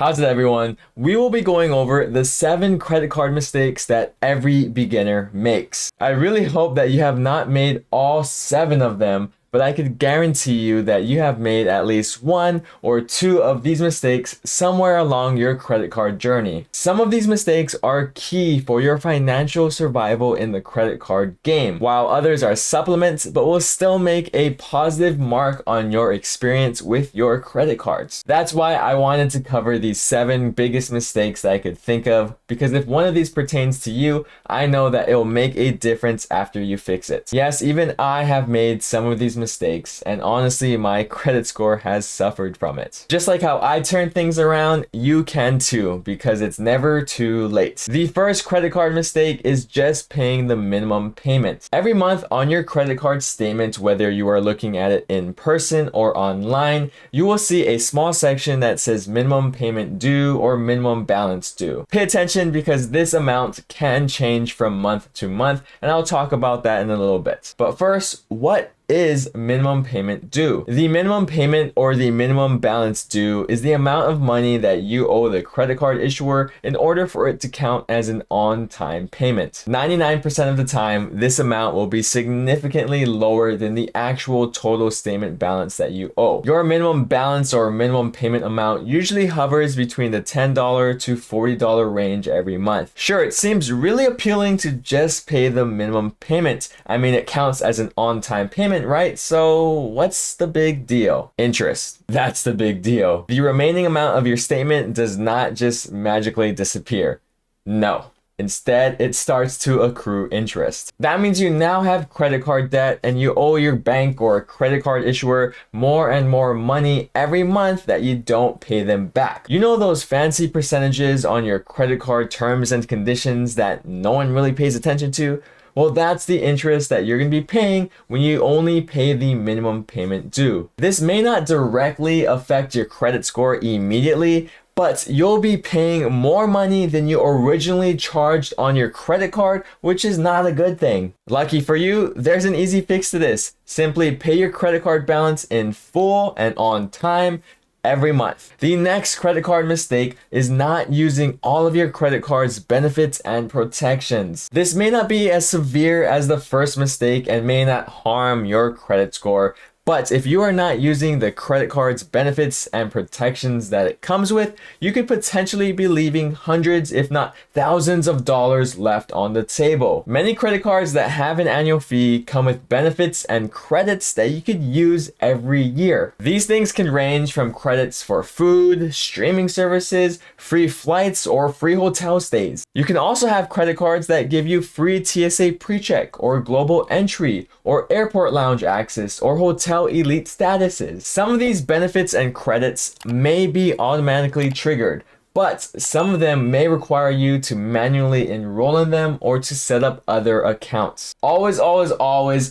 How's it, everyone? We will be going over the 7 credit card mistakes that every beginner makes. I really hope that you have not made all 7 of them, but I could guarantee you that you have made at least 1 or 2 of these mistakes somewhere along your credit card journey. Some of these mistakes are key for your financial survival in the credit card game, while others are supplements but will still make a positive mark on your experience with your credit cards. That's why I wanted to cover these 7 biggest mistakes that I could think of, because if one of these pertains to you, I know that it will make a difference after you fix it. Yes, even I have made some of these mistakes, and honestly, my credit score has suffered from it. Just like how I turn things around, you can too, because it's never too late. The first credit card mistake is just paying the minimum payment. Every month on your credit card statement, whether you are looking at it in person or online, you will see a small section that says minimum payment due or minimum balance due. Pay attention because this amount can change from month to month, and I'll talk about that in a little bit. But first, what is minimum payment due? The minimum payment or the minimum balance due is the amount of money that you owe the credit card issuer in order for it to count as an on-time payment. 99% of the time, this amount will be significantly lower than the actual total statement balance that you owe. Your minimum balance or minimum payment amount usually hovers between the $10 to $40 range every month. Sure, it seems really appealing to just pay the minimum payment. I mean, it counts as an on-time payment, right? So what's the big deal? Interest. That's the big deal. The remaining amount of your statement does not just magically disappear. No. Instead, it starts to accrue interest. That means you now have credit card debt and you owe your bank or credit card issuer more and more money every month that you don't pay them back. You know those fancy percentages on your credit card terms and conditions that no one really pays attention to? Well, that's the interest that you're going to be paying when you only pay the minimum payment due. This may not directly affect your credit score immediately, but you'll be paying more money than you originally charged on your credit card, which is not a good thing. Lucky for you, there's an easy fix to this. Simply pay your credit card balance in full and on time every month. The next credit card mistake is not using all of your credit card's benefits and protections. This may not be as severe as the first mistake and may not harm your credit score, but if you are not using the credit card's benefits and protections that it comes with, you could potentially be leaving hundreds, if not thousands of dollars left on the table. Many credit cards that have an annual fee come with benefits and credits that you could use every year. These things can range from credits for food, streaming services, free flights, or free hotel stays. You can also have credit cards that give you free TSA PreCheck or global entry or airport lounge access or hotel elite statuses. Some of these benefits and credits may be automatically triggered, but some of them may require you to manually enroll in them or to set up other accounts. Always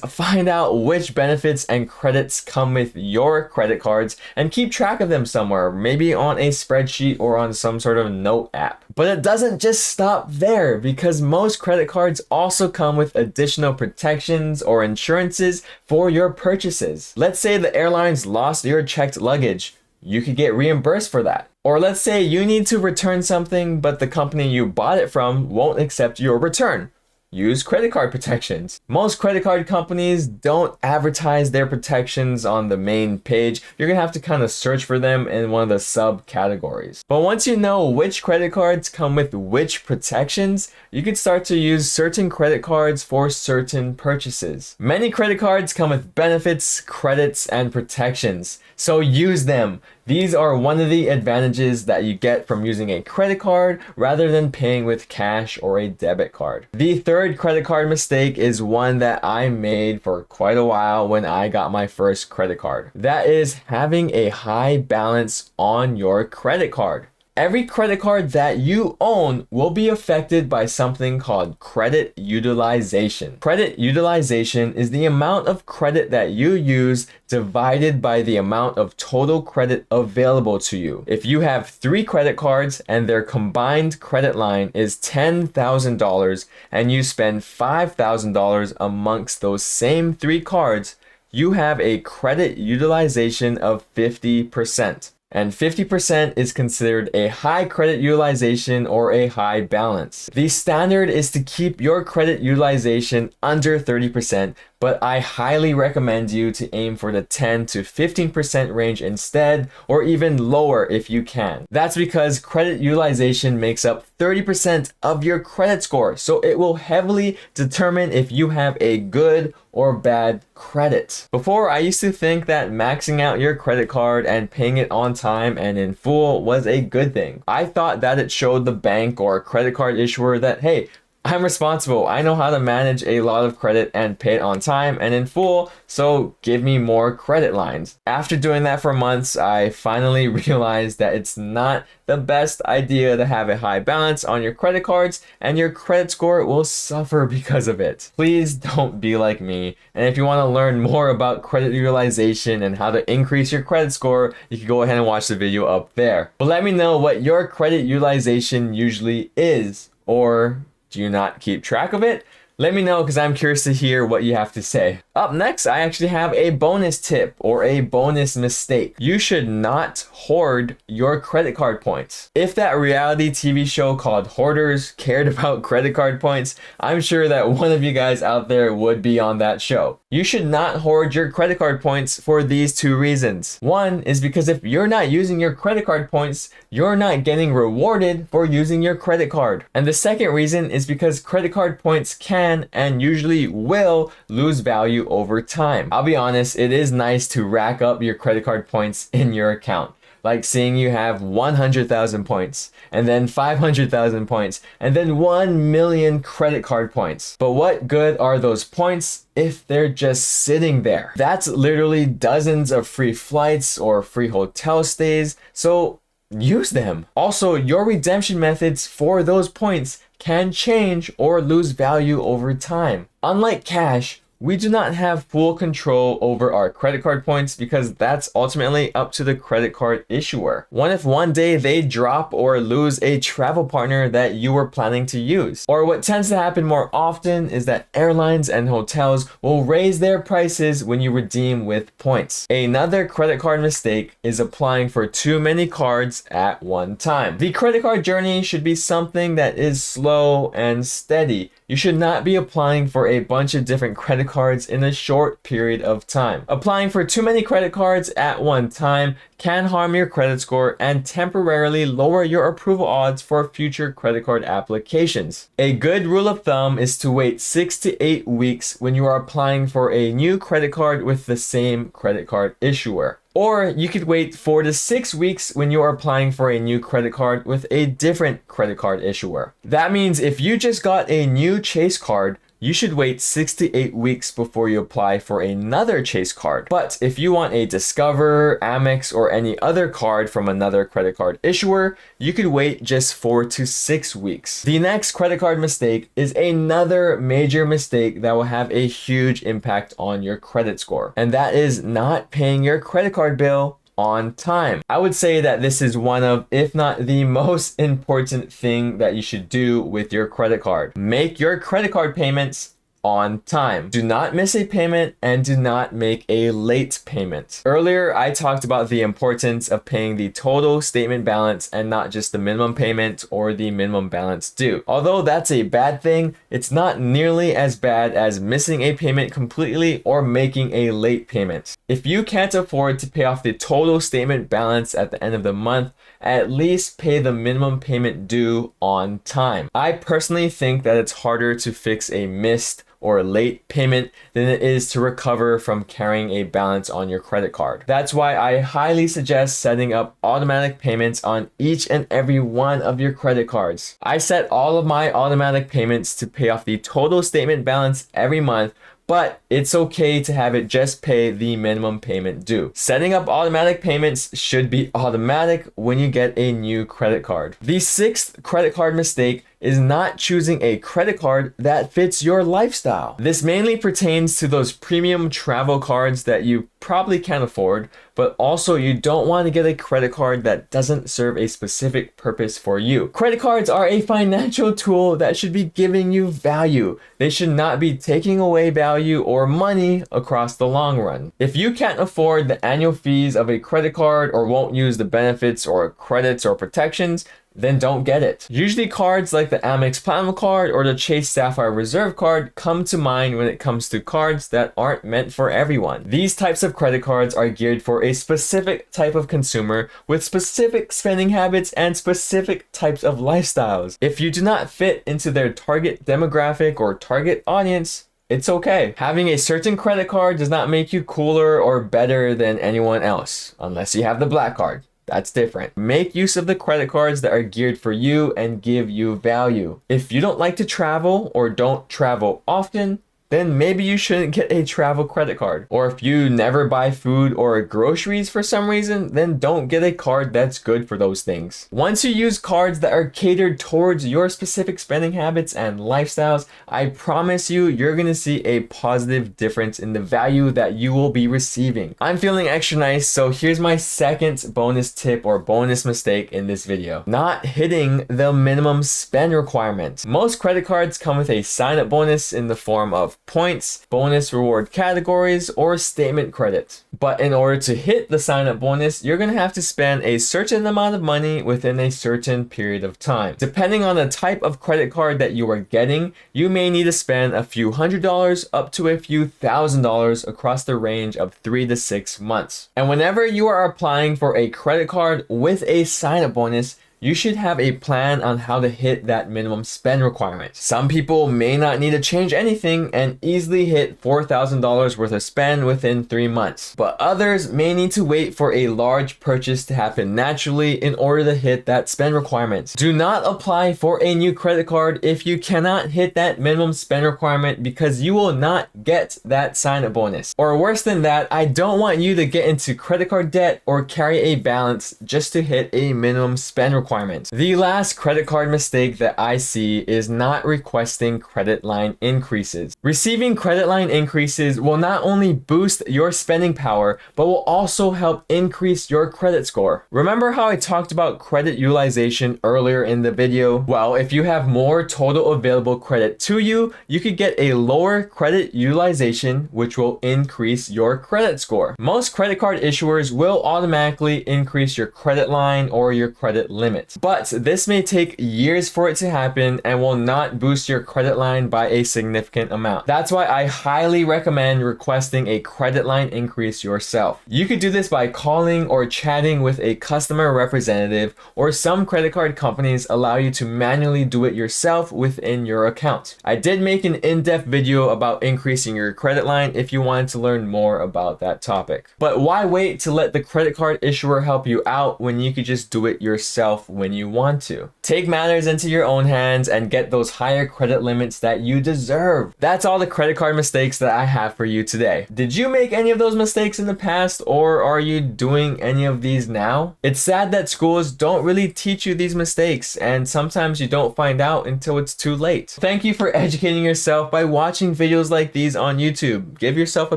find out which benefits and credits come with your credit cards and keep track of them somewhere, maybe on a spreadsheet or on some sort of note app. But it doesn't just stop there, because most credit cards also come with additional protections or insurances for your purchases. Let's say the airlines lost your checked luggage. You could get reimbursed for that. Or let's say you need to return something, but the company you bought it from won't accept your return. Use credit card protections. Most credit card companies don't advertise their protections on the main page. You're gonna have to kind of search for them in one of the subcategories. But once you know which credit cards come with which protections, you can start to use certain credit cards for certain purchases. Many credit cards come with benefits, credits, and protections, so use them. These are one of the advantages that you get from using a credit card rather than paying with cash or a debit card. The third credit card mistake is one that I made for quite a while when I got my first credit card. That is having a high balance on your credit card. Every credit card that you own will be affected by something called credit utilization. Credit utilization is the amount of credit that you use divided by the amount of total credit available to you. If you have 3 credit cards and their combined credit line is $10,000 and you spend $5,000 amongst those same 3 cards, you have a credit utilization of 50%. and 50% is considered a high credit utilization or a high balance. The standard is to keep your credit utilization under 30%, but I highly recommend you to aim for the 10 to 15% range instead, or even lower if you can. That's because credit utilization makes up 30% of your credit score, so it will heavily determine if you have a good or bad credit. Before, I used to think that maxing out your credit card and paying it on time and in full was a good thing. I thought that it showed the bank or credit card issuer that, hey, I'm responsible. I know how to manage a lot of credit and pay it on time and in full, so give me more credit lines. After doing that for months, I finally realized that it's not the best idea to have a high balance on your credit cards, and your credit score will suffer because of it. Please don't be like me. And if you want to learn more about credit utilization and how to increase your credit score, you can go ahead and watch the video up there. But let me know what your credit utilization usually is, or do you not keep track of it? Let me know because I'm curious to hear what you have to say. Up next, I actually have a bonus tip or a bonus mistake. You should not hoard your credit card points. If that reality TV show called Hoarders cared about credit card points, I'm sure that one of you guys out there would be on that show. You should not hoard your credit card points for these two reasons. One is because if you're not using your credit card points, you're not getting rewarded for using your credit card. And the second reason is because credit card points can and usually will lose value over time. I'll be honest, it is nice to rack up your credit card points in your account. Like seeing you have 100,000 points, and then 500,000 points, and then 1 million credit card points. But what good are those points if they're just sitting there? That's literally dozens of free flights or free hotel stays, so use them. Also, your redemption methods for those points can change or lose value over time. Unlike cash, we do not have full control over our credit card points because that's ultimately up to the credit card issuer. What if one day they drop or lose a travel partner that you were planning to use? Or what tends to happen more often is that airlines and hotels will raise their prices when you redeem with points. Another credit card mistake is applying for too many cards at one time. The credit card journey should be something that is slow and steady. You should not be applying for a bunch of different credit cards in a short period of time. Applying for too many credit cards at one time can harm your credit score and temporarily lower your approval odds for future credit card applications. A good rule of thumb is to wait 6 to 8 weeks when you are applying for a new credit card with the same credit card issuer. Or you could wait 4 to 6 weeks when you are applying for a new credit card with a different credit card issuer. That means if you just got a new Chase card, you should wait 6 to 8 weeks before you apply for another Chase card. But if you want a Discover, Amex, or any other card from another credit card issuer, you could wait just 4 to 6 weeks. The next credit card mistake is another major mistake that will have a huge impact on your credit score, and that is not paying your credit card bill on time. I would say that this is one of, if not the most important thing that you should do with your credit card. Make your credit card payments on time. Do not miss a payment and do not make a late payment. Earlier, I talked about the importance of paying the total statement balance and not just the minimum payment or the minimum balance due. Although that's a bad thing, it's not nearly as bad as missing a payment completely or making a late payment. If you can't afford to pay off the total statement balance at the end of the month, at least pay the minimum payment due on time. I personally think that it's harder to fix a missed or late payment than it is to recover from carrying a balance on your credit card. That's why I highly suggest setting up automatic payments on each and every one of your credit cards. I set all of my automatic payments to pay off the total statement balance every month, but it's okay to have it just pay the minimum payment due. Setting up automatic payments should be automatic when you get a new credit card. The sixth credit card mistake is not choosing a credit card that fits your lifestyle. This mainly pertains to those premium travel cards that you probably can't afford, but also you don't want to get a credit card that doesn't serve a specific purpose for you. Credit cards are a financial tool that should be giving you value. They should not be taking away value or money across the long run. If you can't afford the annual fees of a credit card or won't use the benefits or credits or protections, then don't get it. Usually cards like the Amex Platinum card or the Chase Sapphire Reserve card come to mind when it comes to cards that aren't meant for everyone. These types of credit cards are geared for a specific type of consumer with specific spending habits and specific types of lifestyles. If you do not fit into their target demographic or target audience, it's okay. Having a certain credit card does not make you cooler or better than anyone else, unless you have the black card. That's different. Make use of the credit cards that are geared for you and give you value. If you don't like to travel or don't travel often, then maybe you shouldn't get a travel credit card. Or if you never buy food or groceries for some reason, then don't get a card that's good for those things. Once you use cards that are catered towards your specific spending habits and lifestyles, I promise you, you're gonna see a positive difference in the value that you will be receiving. I'm feeling extra nice, so here's my second bonus tip or bonus mistake in this video. Not hitting the minimum spend requirement. Most credit cards come with a sign-up bonus in the form of points, bonus reward categories, or statement credit. But in order to hit the sign-up bonus, you're going to have to spend a certain amount of money within a certain period of time. Depending on the type of credit card that you are getting, you may need to spend a few $100s up to a few $1,000s across the range of 3 to 6 months. And whenever you are applying for a credit card with a sign-up bonus, you should have a plan on how to hit that minimum spend requirement. Some people may not need to change anything and easily hit $4,000 worth of spend within 3 months. But others may need to wait for a large purchase to happen naturally in order to hit that spend requirement. Do not apply for a new credit card if you cannot hit that minimum spend requirement, because you will not get that sign-up bonus. Or worse than that, I don't want you to get into credit card debt or carry a balance just to hit a minimum spend requirement. The last credit card mistake that I see is not requesting credit line increases. Receiving credit line increases will not only boost your spending power, but will also help increase your credit score. Remember how I talked about credit utilization earlier in the video? Well, if you have more total available credit to you, you could get a lower credit utilization, which will increase your credit score. Most credit card issuers will automatically increase your credit line or your credit limit. But this may take years for it to happen and will not boost your credit line by a significant amount. That's why I highly recommend requesting a credit line increase yourself. You could do this by calling or chatting with a customer representative, or some credit card companies allow you to manually do it yourself within your account. I did make an in-depth video about increasing your credit line if you wanted to learn more about that topic. But why wait to let the credit card issuer help you out when you could just do it yourself when you want to? Take matters into your own hands and get those higher credit limits that you deserve. That's all the credit card mistakes that I have for you today. Did you make any of those mistakes in the past, or are you doing any of these now? It's sad that schools don't really teach you these mistakes, and sometimes you don't find out until it's too late. Thank you for educating yourself by watching videos like these on YouTube. Give yourself a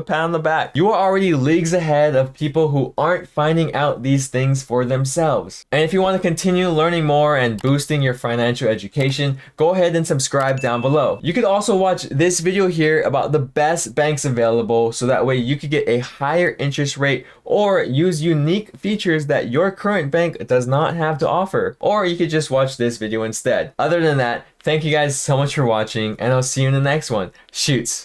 pat on the back. You are already leagues ahead of people who aren't finding out these things for themselves. And if you want to continue learning more and boosting your financial education, go ahead and subscribe down below. You could also watch this video here about the best banks available, so that way you could get a higher interest rate or use unique features that your current bank does not have to offer. Or you could just watch this video instead. Other than that, thank you guys so much for watching, and I'll see you in the next one. Shoots.